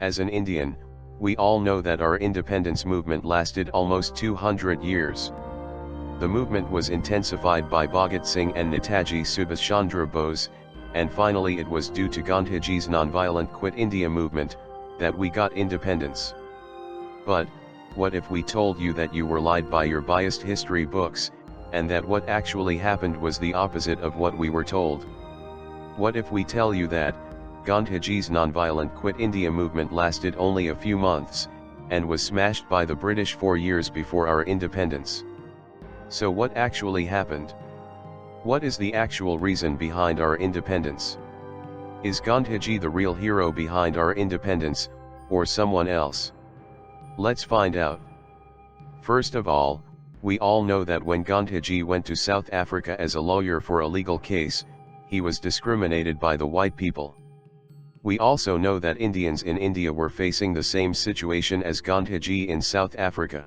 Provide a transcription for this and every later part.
As an Indian, we all know that our independence movement lasted almost 200 years. The movement was intensified by Bhagat Singh and Netaji Subhas Chandra Bose, and finally it was due to Gandhiji's nonviolent Quit India movement that we got independence. But, what if we told you that you were lied by your biased history books, and that what actually happened was the opposite of what we were told? What if we tell you that Gandhiji's nonviolent Quit India movement lasted only a few months, and was smashed by the British 4 years before our independence? So what actually happened? What is the actual reason behind our independence? Is Gandhiji the real hero behind our independence, or someone else? Let's find out. First of all, we all know that when Gandhiji went to South Africa as a lawyer for a legal case, he was discriminated by the white people. We also know that Indians in India were facing the same situation as Gandhiji in South Africa.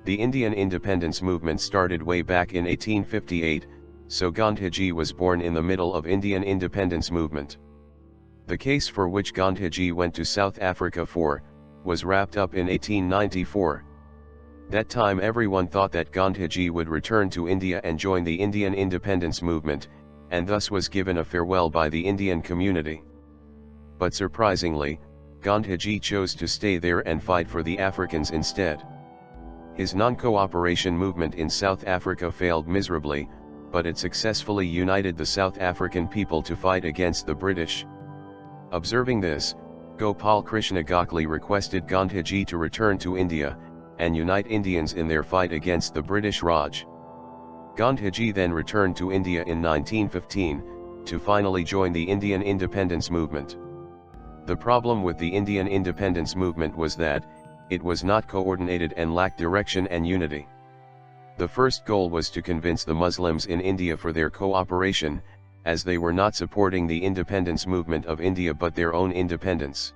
The Indian independence movement started way back in 1858, so Gandhiji was born in the middle of Indian independence movement. The case for which Gandhiji went to South Africa for, was wrapped up in 1894. That time everyone thought that Gandhiji would return to India and join the Indian independence movement, and thus was given a farewell by the Indian community. But surprisingly, Gandhiji chose to stay there and fight for the Africans instead. His non-cooperation movement in South Africa failed miserably, but it successfully united the South African people to fight against the British. Observing this, Gopal Krishna Gokhale requested Gandhiji to return to India, and unite Indians in their fight against the British Raj. Gandhiji then returned to India in 1915, to finally join the Indian independence movement. The problem with the Indian independence movement was that, it was not coordinated and lacked direction and unity. The first goal was to convince the Muslims in India for their cooperation, as they were not supporting the independence movement of India but their own independence.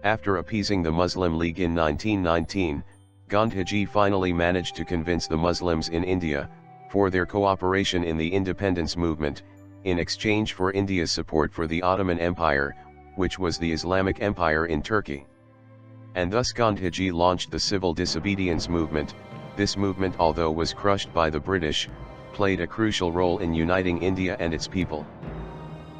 After appeasing the Muslim League in 1919, Gandhiji finally managed to convince the Muslims in India, for their cooperation in the independence movement, in exchange for India's support for the Ottoman Empire, which was the Islamic Empire in Turkey. And thus Gandhiji launched the civil disobedience movement. This movement, although was crushed by the British, played a crucial role in uniting India and its people.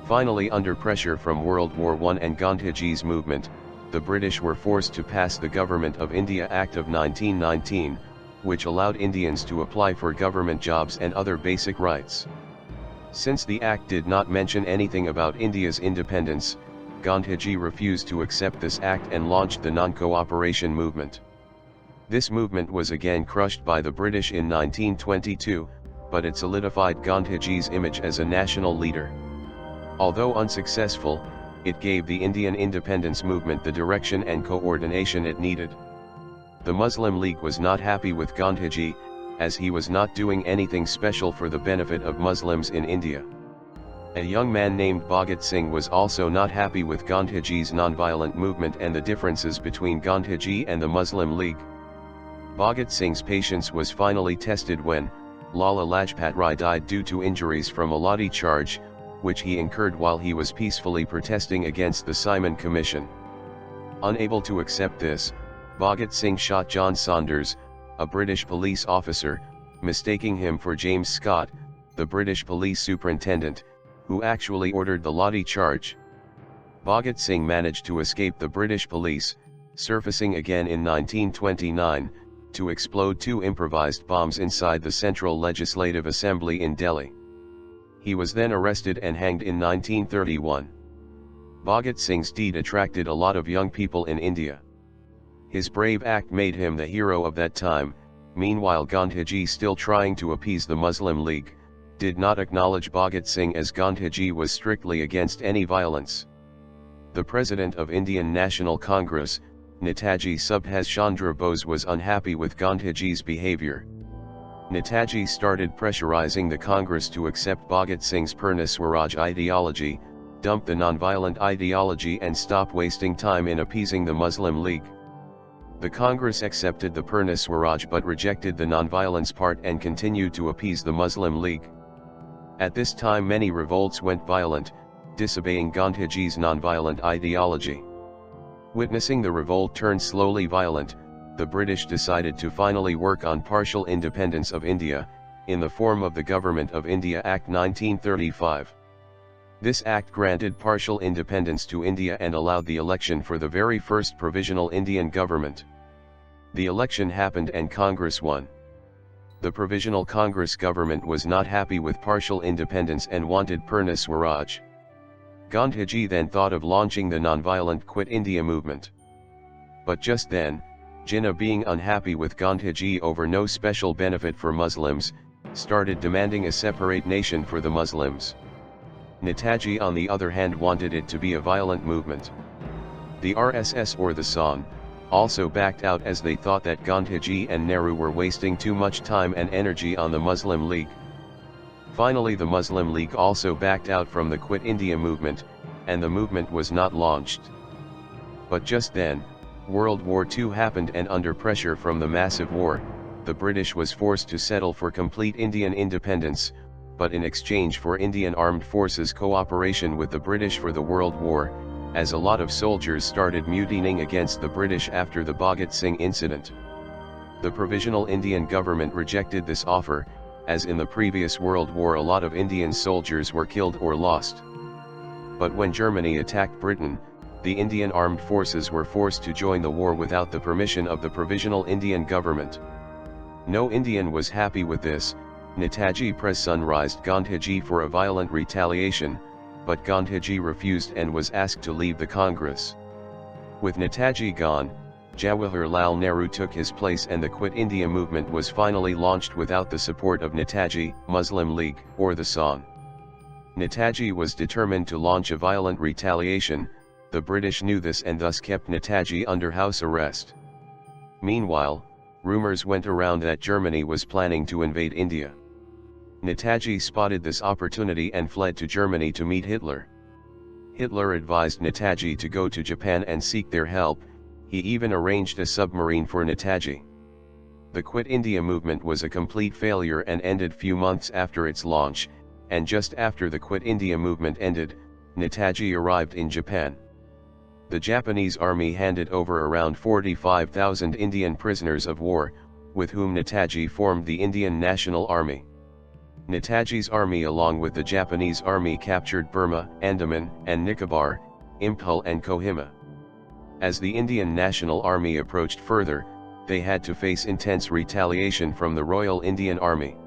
Finally, under pressure from World War I and Gandhiji's movement, the British were forced to pass the Government of India Act of 1919, which allowed Indians to apply for government jobs and other basic rights. Since the act did not mention anything about India's independence, Gandhiji refused to accept this act and launched the non-cooperation movement. This movement was again crushed by the British in 1922, but it solidified Gandhiji's image as a national leader. Although unsuccessful, it gave the Indian independence movement the direction and coordination it needed. The Muslim League was not happy with Gandhiji, as he was not doing anything special for the benefit of Muslims in India. A young man named Bhagat Singh was also not happy with Gandhiji's nonviolent movement and the differences between Gandhiji and the Muslim League. Bhagat Singh's patience was finally tested when Lala Lajpat Rai died due to injuries from a lathi charge, which he incurred while he was peacefully protesting against the Simon Commission. Unable to accept this, Bhagat Singh shot John Saunders, a British police officer, mistaking him for James Scott, the British police superintendent, who actually ordered the lathi charge. Bhagat Singh managed to escape the British police, surfacing again in 1929, to explode 2 improvised bombs inside the Central Legislative Assembly in Delhi. He was then arrested and hanged in 1931. Bhagat Singh's deed attracted a lot of young people in India. His brave act made him the hero of that time. Meanwhile, Gandhiji, still trying to appease the Muslim League, did not acknowledge Bhagat Singh, as Gandhiji was strictly against any violence. The President of Indian National Congress, Netaji Subhas Chandra Bose, was unhappy with Gandhiji's behavior. Netaji started pressurizing the Congress to accept Bhagat Singh's Purna Swaraj ideology, dump the nonviolent ideology and stop wasting time in appeasing the Muslim League. The Congress accepted the Purna Swaraj but rejected the nonviolence part and continued to appease the Muslim League. At this time many revolts went violent, disobeying Gandhiji's nonviolent ideology. Witnessing the revolt turn slowly violent, the British decided to finally work on partial independence of India, in the form of the Government of India Act 1935. This act granted partial independence to India and allowed the election for the very first provisional Indian government. The election happened and Congress won. The Provisional Congress government was not happy with partial independence and wanted Purna Swaraj. Gandhiji then thought of launching the non-violent Quit India movement. But just then, Jinnah, being unhappy with Gandhiji over no special benefit for Muslims, started demanding a separate nation for the Muslims. Netaji on the other hand wanted it to be a violent movement. The RSS or the Sangh also backed out as they thought that Gandhiji and Nehru were wasting too much time and energy on the Muslim League. Finally, the Muslim League also backed out from the Quit India movement, and the movement was not launched. But just then, World War II happened, and under pressure from the massive war, the British was forced to settle for complete Indian independence, but in exchange for Indian Armed Forces cooperation with the British for the World War, as a lot of soldiers started mutinying against the British after the Bhagat Singh incident. The Provisional Indian government rejected this offer, as in the previous World War a lot of Indian soldiers were killed or lost. But when Germany attacked Britain, the Indian Armed Forces were forced to join the war without the permission of the Provisional Indian government. No Indian was happy with this. Netaji pressurized Gandhiji for a violent retaliation, but Gandhiji refused and was asked to leave the Congress. With Netaji gone, Jawaharlal Nehru took his place and the Quit India movement was finally launched without the support of Netaji, Muslim League, or the Sangh. Netaji was determined to launch a violent retaliation. The British knew this and thus kept Netaji under house arrest. Meanwhile, rumors went around that Germany was planning to invade India. Netaji spotted this opportunity and fled to Germany to meet Hitler. Hitler advised Netaji to go to Japan and seek their help. He even arranged a submarine for Netaji. The Quit India movement was a complete failure and ended few months after its launch, and just after the Quit India movement ended, Netaji arrived in Japan. The Japanese army handed over around 45,000 Indian prisoners of war, with whom Netaji formed the Indian National Army. Netaji's army along with the Japanese army captured Burma, Andaman and Nicobar, Imphal and Kohima. As the Indian National Army approached further, they had to face intense retaliation from the Royal Indian Army.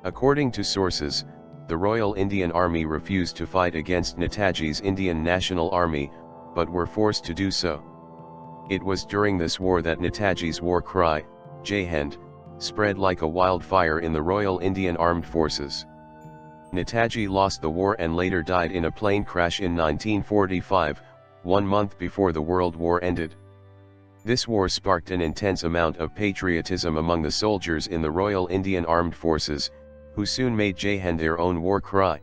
According to sources, the Royal Indian Army refused to fight against Netaji's Indian National Army, but were forced to do so. It was during this war that Netaji's war cry, Jai Hind, spread like a wildfire in the Royal Indian Armed Forces. Netaji lost the war and later died in a plane crash in 1945, 1 month before the World War ended. This war sparked an intense amount of patriotism among the soldiers in the Royal Indian Armed Forces, who soon made Jai Hind their own war cry.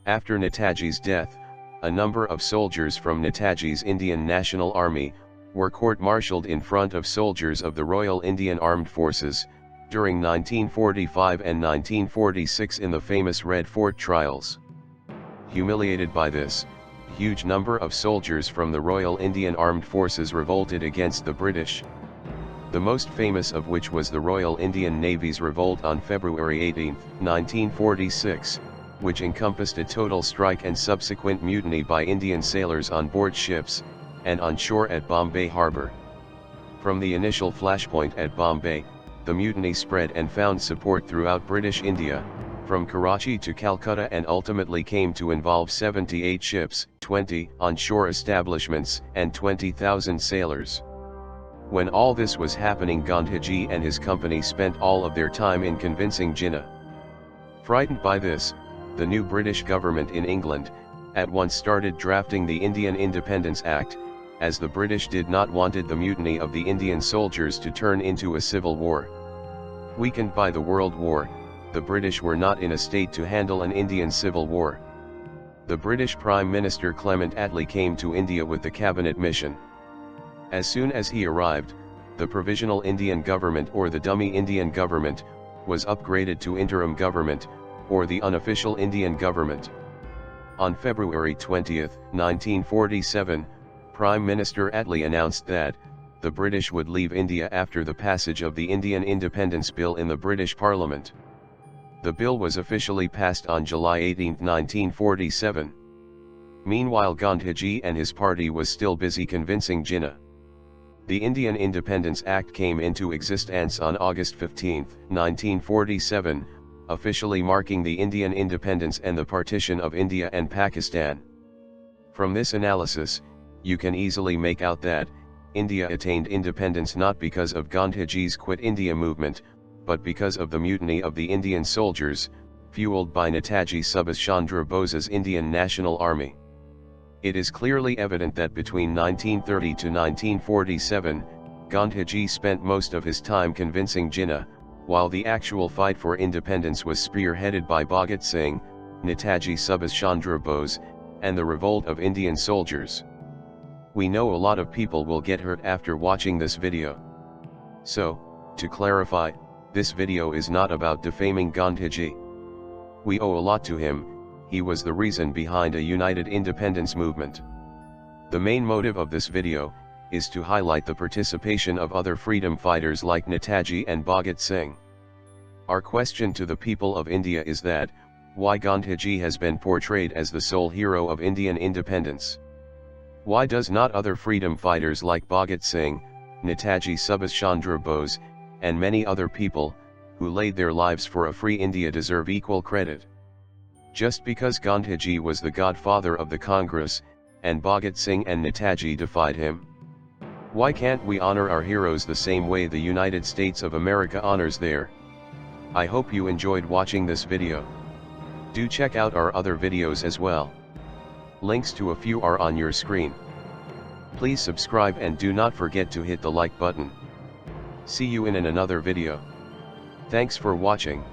After Netaji's death, a number of soldiers from Netaji's Indian National Army were court-martialed in front of soldiers of the Royal Indian Armed Forces, during 1945 and 1946 in the famous Red Fort trials. Humiliated by this, a huge number of soldiers from the Royal Indian Armed Forces revolted against the British. The most famous of which was the Royal Indian Navy's revolt on February 18, 1946, which encompassed a total strike and subsequent mutiny by Indian sailors on board ships, and on shore at Bombay Harbour. From the initial flashpoint at Bombay, the mutiny spread and found support throughout British India, from Karachi to Calcutta, and ultimately came to involve 78 ships, 20 on-shore establishments, and 20,000 sailors. When all this was happening, Gandhiji and his company spent all of their time in convincing Jinnah. Frightened by this, the new British government in England at once started drafting the Indian Independence Act, as the British did not wanted the mutiny of the Indian soldiers to turn into a civil war. Weakened by the World War, the British were not in a state to handle an Indian civil war. The British Prime Minister Clement Attlee came to India with the cabinet mission. As soon as he arrived, the Provisional Indian Government, or the dummy Indian government, was upgraded to interim government, or the unofficial Indian government. On February 20, 1947, Prime Minister Attlee announced that the British would leave India after the passage of the Indian Independence Bill in the British Parliament. The bill was officially passed on July 18, 1947. Meanwhile, Gandhiji and his party was still busy convincing Jinnah. The Indian Independence Act came into existence on August 15, 1947, officially marking the Indian independence and the partition of India and Pakistan. From this analysis, you can easily make out that India attained independence not because of Gandhiji's Quit India movement, but because of the mutiny of the Indian soldiers, fueled by Netaji Subhas Chandra Bose's Indian National Army. It is clearly evident that between 1930 to 1947, Gandhiji spent most of his time convincing Jinnah, while the actual fight for independence was spearheaded by Bhagat Singh, Netaji Subhas Chandra Bose, and the revolt of Indian soldiers. We know a lot of people will get hurt after watching this video. So, to clarify, this video is not about defaming Gandhiji. We owe a lot to him. He was the reason behind a united independence movement. The main motive of this video is to highlight the participation of other freedom fighters like Netaji and Bhagat Singh. Our question to the people of India is that, why Gandhiji has been portrayed as the sole hero of Indian independence? Why does not other freedom fighters like Bhagat Singh, Netaji Subhas Chandra Bose, and many other people, who laid their lives for a free India deserve equal credit? Just because Gandhiji was the godfather of the Congress, and Bhagat Singh and Netaji defied him? Why can't we honor our heroes the same way the United States of America honors their? I hope you enjoyed watching this video. Do check out our other videos as well. Links to a few are on your screen. Please subscribe and do not forget to hit the like button. See you in another video. Thanks for watching.